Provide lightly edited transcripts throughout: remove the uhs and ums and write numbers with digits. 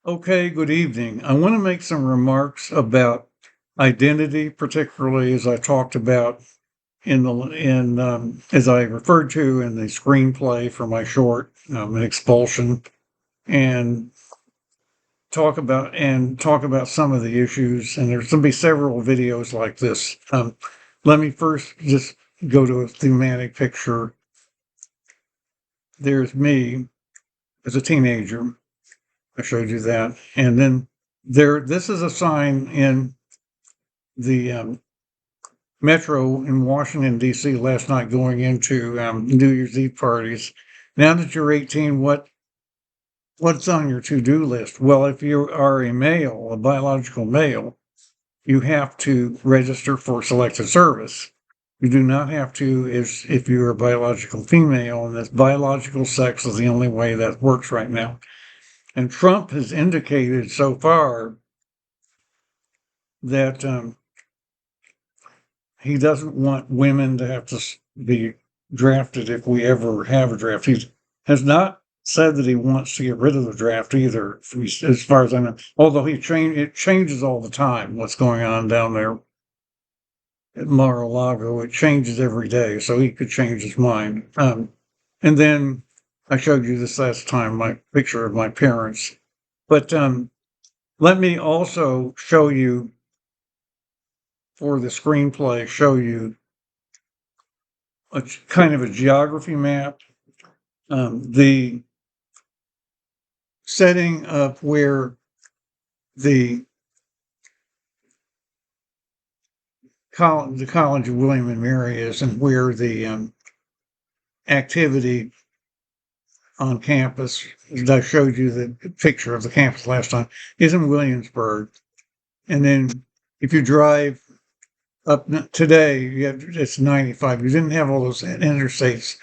Okay, good evening. I want to make some remarks about identity, particularly as I talked about as I referred to in the screenplay for my short, an expulsion, and talk about some of the issues. And there's going to be several videos like this. Let me first just go to a thematic picture. There's me as a teenager. I showed you that, and then this is a sign in the metro in Washington, D.C. last night going into New Year's Eve parties. Now that you're 18, what's on your to-do list? Well, if you are a male, a biological male, you have to register for selective service. You do not have to if you're a biological female, and this biological sex is the only way that works right now. And Trump has indicated so far that he doesn't want women to have to be drafted if we ever have a draft. He has not said that he wants to get rid of the draft either, as far as I know. Although it changes all the time. What's going on down there at Mar-a-Lago? It changes every day, so he could change his mind. And then I showed you this last time, my picture of my parents. But let me also show you for the screenplay. Show you a kind of a geography map, the setting of where the College of William and Mary is, and where the activity on campus, as I showed you the picture of the campus last time, is in Williamsburg. And then if you drive up today, it's 95. You didn't have all those interstates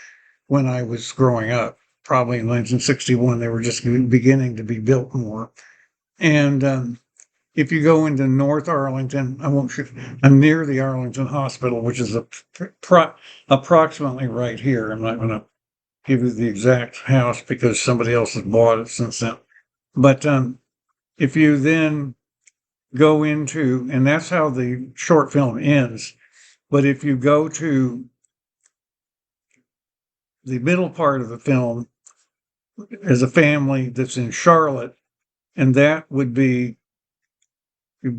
when I was growing up. Probably in 1961, they were just beginning to be built more. And if you go into North Arlington, I'm near the Arlington Hospital, which is approximately right here. I'm not going to give you the exact house because somebody else has bought it since then. But if you then go into, and that's how the short film ends. But if you go to the middle part of the film, as a family that's in Charlotte, and that would be you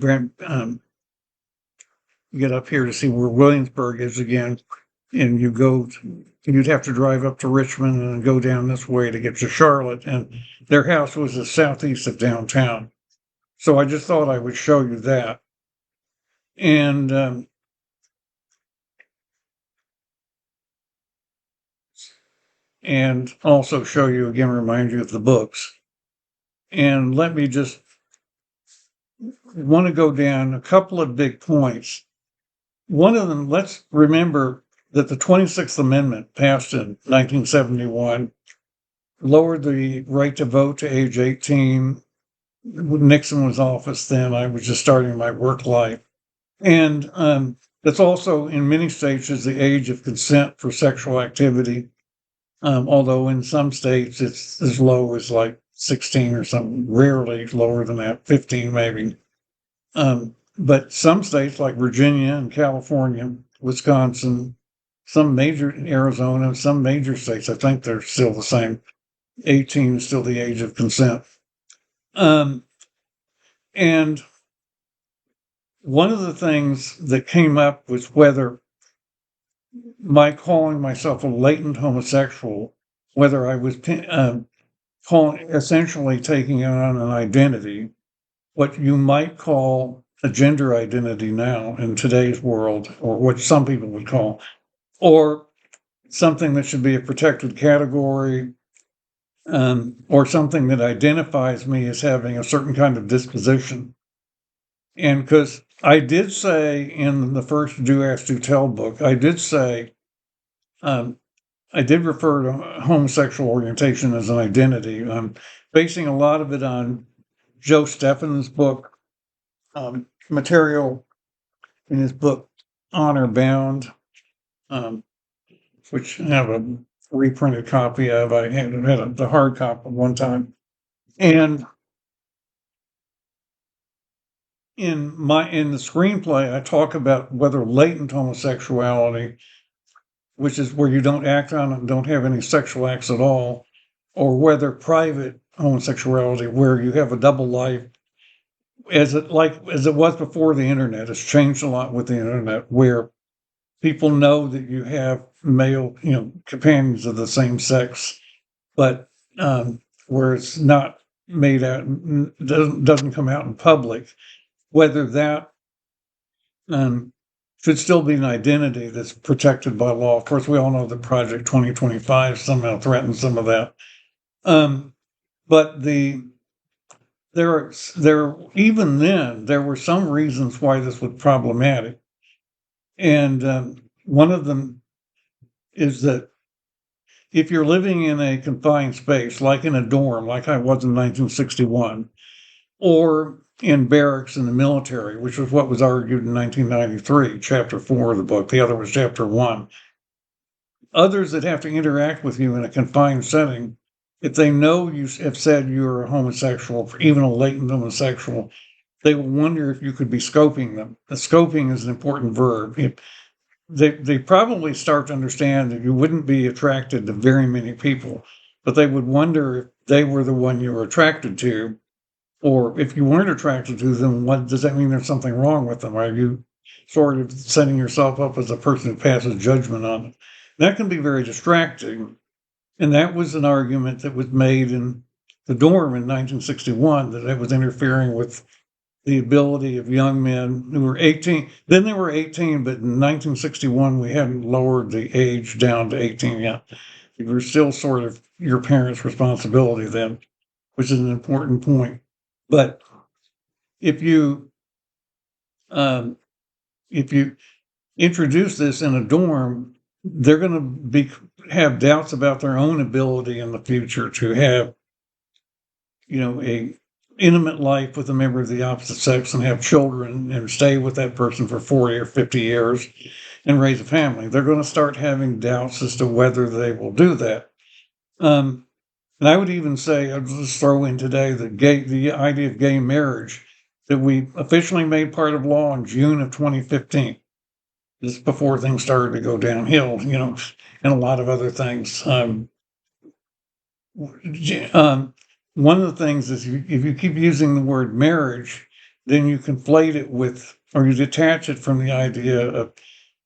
get up here to see where Williamsburg is again, and you'd have to drive up to Richmond and go down this way to get to Charlotte, and their house was the southeast of downtown. So I just thought I would show you that, and also show you again, remind you of the books. And let me just want to go down a couple of big points. One of them, let's remember that the 26th Amendment passed in 1971 lowered the right to vote to age 18. Nixon was office then. I was just starting my work life. And that's also in many states is the age of consent for sexual activity. Although in some states it's as low as like 16 or something, rarely lower than that, 15 maybe. But some states like Virginia and California, Wisconsin, some major Arizona, some major states, I think they're still the same. 18 is still the age of consent. And one of the things that came up was whether my calling myself a latent homosexual, whether I was essentially taking on an identity, what you might call a gender identity now in today's world, or what some people would call, or something that should be a protected category, or something that identifies me as having a certain kind of disposition. And because I did say in the first Do Ask, Do Tell book, I did say, I did refer to homosexual orientation as an identity. I'm basing a lot of it on Joe Steffen's book, material in his book, Honor Bound, which I have a reprinted copy of. I had the hard copy one time. And in the screenplay, I talk about whether latent homosexuality, which is where you don't act on it, don't have any sexual acts at all, or whether private homosexuality, where you have a double life, as it was before the internet. It's changed a lot with the internet, where people know that you have male, companions of the same sex, but where it's not made out, doesn't come out in public. Whether that should still be an identity that's protected by law. Of course, we all know that Project 2025 somehow threatens some of that. But even then, there were some reasons why this was problematic. And one of them is that if you're living in a confined space, like in a dorm, like I was in 1961, or in barracks in the military, which was what was argued in 1993, chapter 4 of the book. The other was chapter 1. Others that have to interact with you in a confined setting, if they know you have said you're a homosexual, even a latent homosexual, they will wonder if you could be scoping them. The scoping is an important verb. They probably start to understand that you wouldn't be attracted to very many people, but they would wonder if they were the one you were attracted to. Or if you weren't attracted to them, what does that mean? There's something wrong with them? Are you sort of setting yourself up as a person who passes judgment on them? That can be very distracting. And that was an argument that was made in the dorm in 1961, that it was interfering with the ability of young men who were 18. Then they were 18, but in 1961, we hadn't lowered the age down to 18 yet. You were still sort of your parents' responsibility then, which is an important point. But if you introduce this in a dorm, they're going to have doubts about their own ability in the future to have, a intimate life with a member of the opposite sex and have children and stay with that person for 40 or 50 years and raise a family. They're going to start having doubts as to whether they will do that. And I would even say, I'll just throw in today the idea of gay marriage that we officially made part of law in June of 2015. This is before things started to go downhill, and a lot of other things. One of the things is if you keep using the word marriage, then you conflate it with, or you detach it from the idea of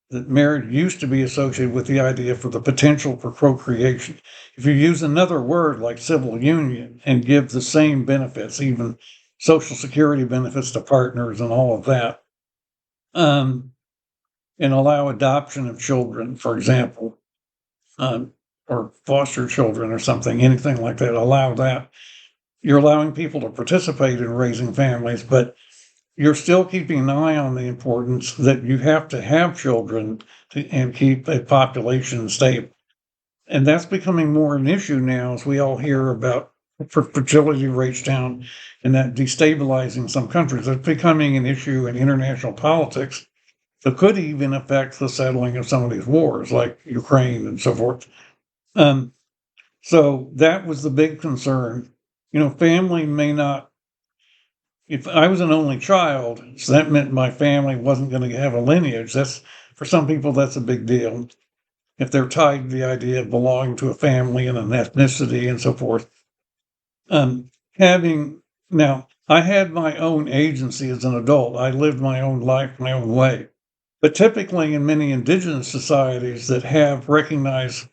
that marriage used to be associated with the idea for the potential for procreation. If you use another word like civil union and give the same benefits, even Social Security benefits to partners and all of that, and allow adoption of children, for example, or foster children or something, anything like that, allow that. You're allowing people to participate in raising families, but you're still keeping an eye on the importance that you have to have children and keep a population stable. And that's becoming more an issue now as we all hear about fertility rates down and that destabilizing some countries. It's becoming an issue in international politics that could even affect the settling of some of these wars, like Ukraine and so forth. So that was the big concern. Family may not. If I was an only child, so that meant my family wasn't going to have a lineage. For some people, that's a big deal. If they're tied to the idea of belonging to a family and an ethnicity and so forth. Now, I had my own agency as an adult. I lived my own life my own way. But typically in many indigenous societies that have recognized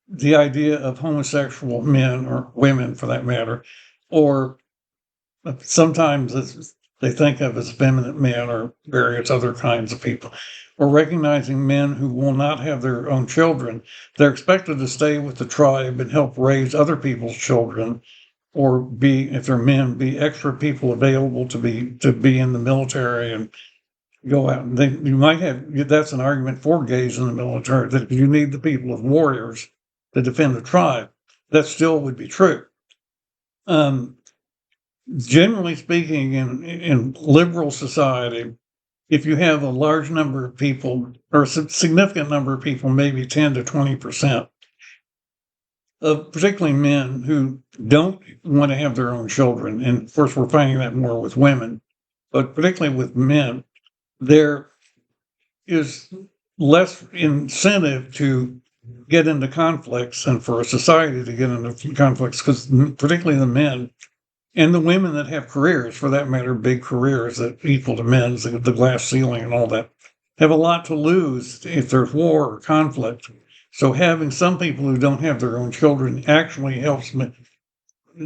the idea of homosexual men or women, for that matter, or sometimes they think of as feminine men or various other kinds of people, or recognizing men who will not have their own children, they're expected to stay with the tribe and help raise other people's children, or if they're men, be extra people available to be in the military and go out. And you might have, that's an argument for gays in the military, that you need the people as warriors to defend the tribe. That still would be true. Generally speaking, in liberal society, if you have a large number of people, or a significant number of people, maybe 10 to 20%, of particularly men who don't want to have their own children. And of course, we're finding that more with women, but particularly with men, there is less incentive to get into conflicts and for a society to get into conflicts, because particularly the men and the women that have careers, for that matter, big careers that equal to men's, the glass ceiling and all that, have a lot to lose if there's war or conflict. So having some people who don't have their own children actually helps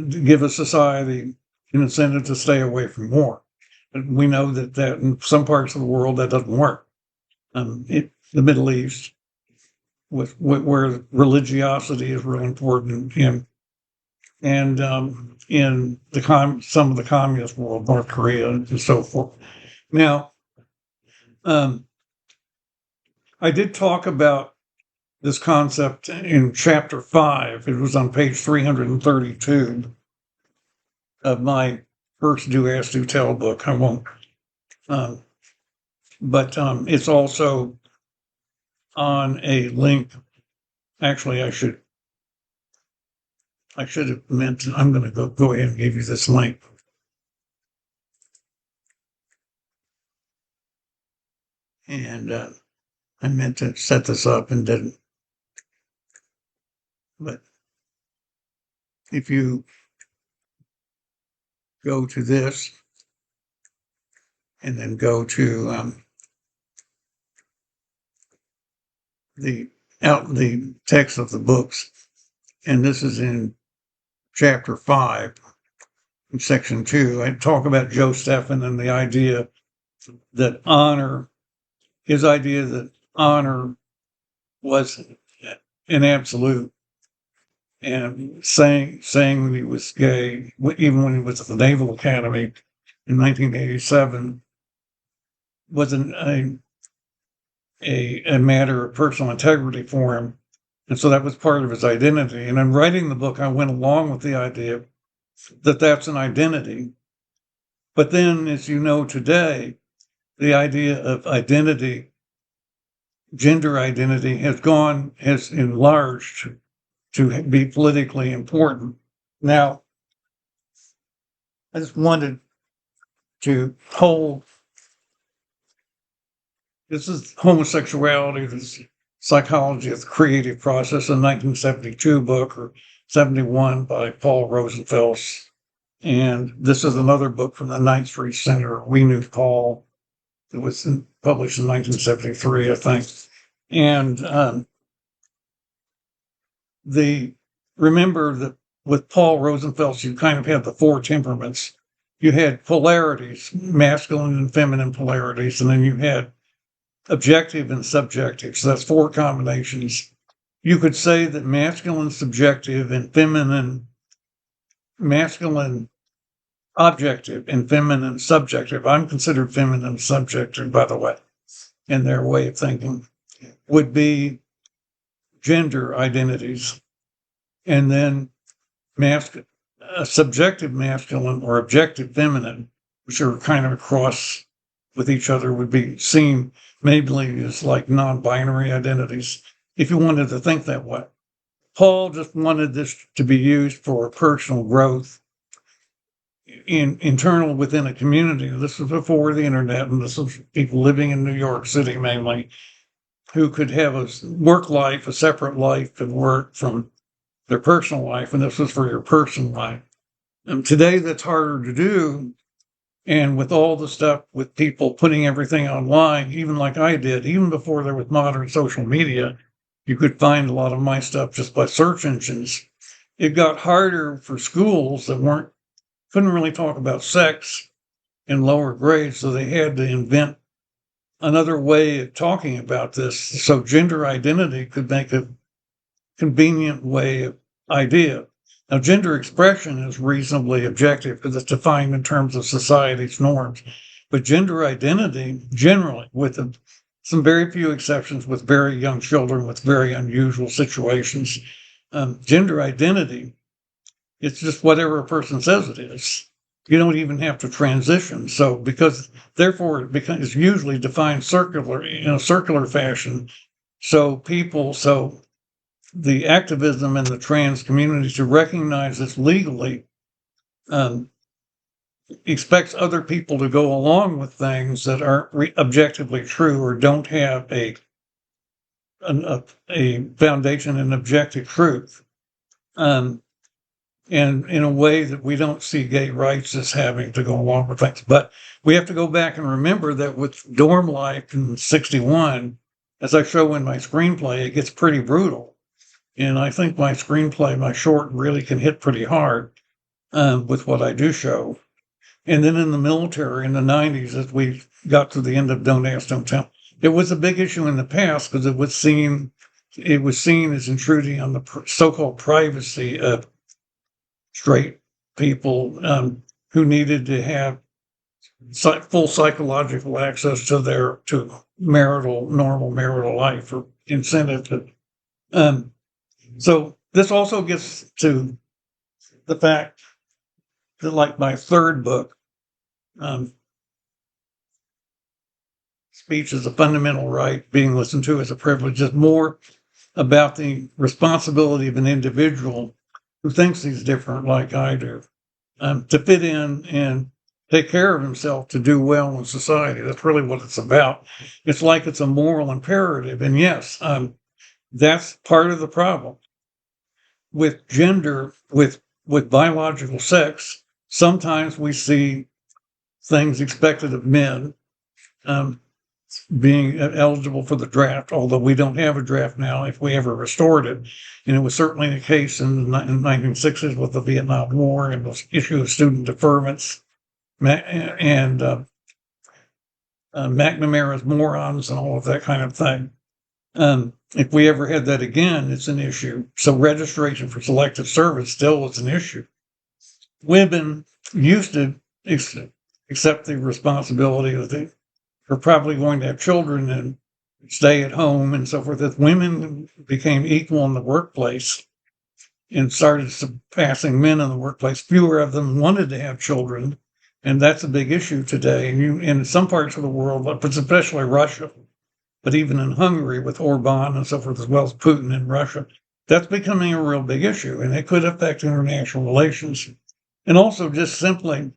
give a society an incentive to stay away from war. But we know that in some parts of the world that doesn't work. The Middle East, where religiosity is really important, and in some of the communist world, North Korea and so forth. Now, I did talk about this concept in chapter 5. It was on page 332 of my first Do Ask, Do Tell book. I won't, but it's also on a link. Actually, I should have meant, I'm going to go ahead and give you this link. And I meant to set this up and didn't. But if you go to this and then go to the text of the books, and this is in chapter 5, in section 2, I talk about Joe Steffen and the idea that his idea that honor was an absolute, and saying when he was gay, even when he was at the Naval Academy in 1987, was a matter of personal integrity for him. And so that was part of his identity. And in writing the book, I went along with the idea that that's an identity. But then, as you know today, the idea of identity, gender identity, has enlarged to be politically important. Now, I just wanted to hold, this is Homosexuality, this Psychology of the Creative Process, a 1972 book, or 71, by Paul Rosenfels. And this is another book from the Ninth Street Center, We Knew Paul. It was published in 1973, I think. And remember that with Paul Rosenfels, you kind of had the 4 temperaments. You had polarities, masculine and feminine polarities, and then you had objective and subjective. So that's 4 combinations. You could say that masculine subjective and masculine objective and feminine subjective. I'm considered feminine subjective, by the way, in their way of thinking, would be gender identities. And then subjective masculine or objective feminine, which are kind of across with each other, would be seen maybe as like non-binary identities, if you wanted to think that way. Paul just wanted this to be used for personal growth internal within a community. This was before the internet, and this was people living in New York City mainly, who could have a work life, a separate life and work from their personal life, and this was for your personal life. And today that's harder to do, and with all the stuff with people putting everything online, even like I did, even before there was modern social media, you could find a lot of my stuff just by search engines. It got harder for schools that couldn't really talk about sex in lower grades, so they had to invent another way of talking about this. So gender identity could make a convenient way of idea. Now, gender expression is reasonably objective because it's defined in terms of society's norms. But gender identity, generally, with some very few exceptions, with very young children, with very unusual situations, gender identity, it's just whatever a person says it is. You don't even have to transition. So therefore, it's usually defined in a circular fashion. So the activism in the trans community to recognize this legally expects other people to go along with things that aren't objectively true or don't have a foundation in objective truth. And in a way that we don't see gay rights as having to go along with things. But we have to go back and remember that with dorm life in 61, as I show in my screenplay, it gets pretty brutal. And I think my screenplay, my short, really can hit pretty hard with what I do show. And then in the military in the 90s, as we got to the end of Don't Ask, Don't Tell, it was a big issue in the past because it was seen as intruding on the so-called privacy of straight people who needed to have full psychological access to normal marital life or incentive. So this also gets to the fact that, like my third book, speech is a fundamental right, being listened to is a privilege, is more about the responsibility of an individual who thinks he's different like I do, to fit in and take care of himself, to do well in society. That's really what it's about. It's like it's a moral imperative. And yes, that's part of the problem. With gender, with biological sex, sometimes we see things expected of men being eligible for the draft, although we don't have a draft now if we ever restored it. And it was certainly the case in the 1960s with the Vietnam War and the issue of student deferments and McNamara's morons and all of that kind of thing. If we ever had that again, it's an issue. So registration for selective service still is an issue. Women used to accept the responsibility that they are probably going to have children and stay at home and so forth. As women became equal in the workplace and started surpassing men in the workplace, fewer of them wanted to have children. And that's a big issue today. And in some parts of the world, but especially Russia, but even in Hungary with Orban and so forth, as well as Putin in Russia, that's becoming a real big issue. And it could affect international relations. And also just simply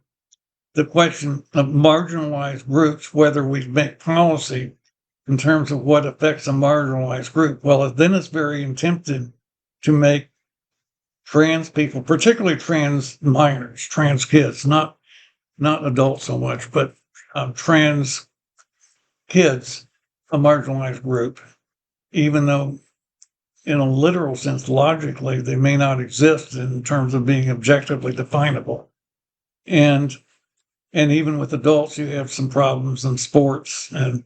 the question of marginalized groups, whether we make policy in terms of what affects a marginalized group. Well, then it's very tempted to make trans people, particularly trans minors, trans kids, not adults so much, but trans kids, a marginalized group, even though in a literal sense, logically, they may not exist in terms of being objectively definable. And even with adults, you have some problems in sports and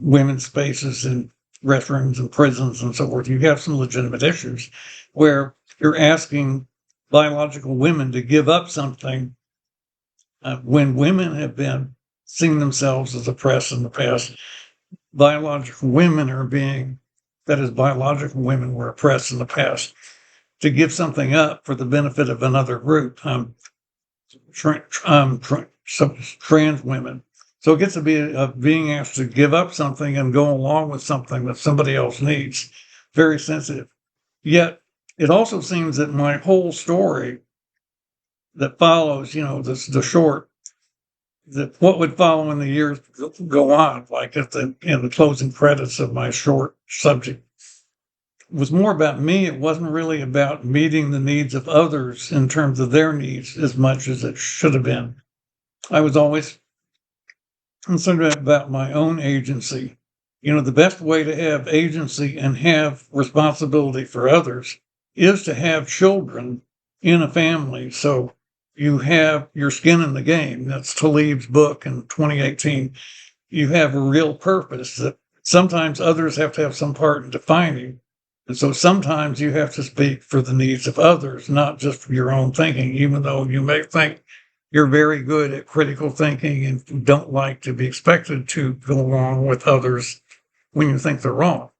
women's spaces and restrooms and prisons and so forth. You have some legitimate issues where you're asking biological women to give up something when women have been seeing themselves as oppressed in the past. Biological women biological women were oppressed in the past. To give something up for the benefit of another group, trans women. So it gets to be being asked to give up something and go along with something that somebody else needs. Very sensitive. Yet it also seems that my whole story that follows, the short, that what would follow in the years go on, like in the closing credits of my short subject, was more about me. It wasn't really about meeting the needs of others in terms of their needs as much as it should have been. I was always concerned about my own agency. The best way to have agency and have responsibility for others is to have children in a family. So you have your skin in the game. That's Talib's book in 2018. You have a real purpose that sometimes others have to have some part in defining. And so sometimes you have to speak for the needs of others, not just for your own thinking, even though you may think you're very good at critical thinking and don't like to be expected to go along with others when you think they're wrong.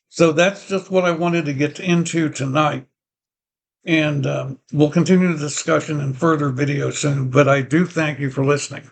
So that's just what I wanted to get into tonight. And we'll continue the discussion in further videos soon, but I do thank you for listening.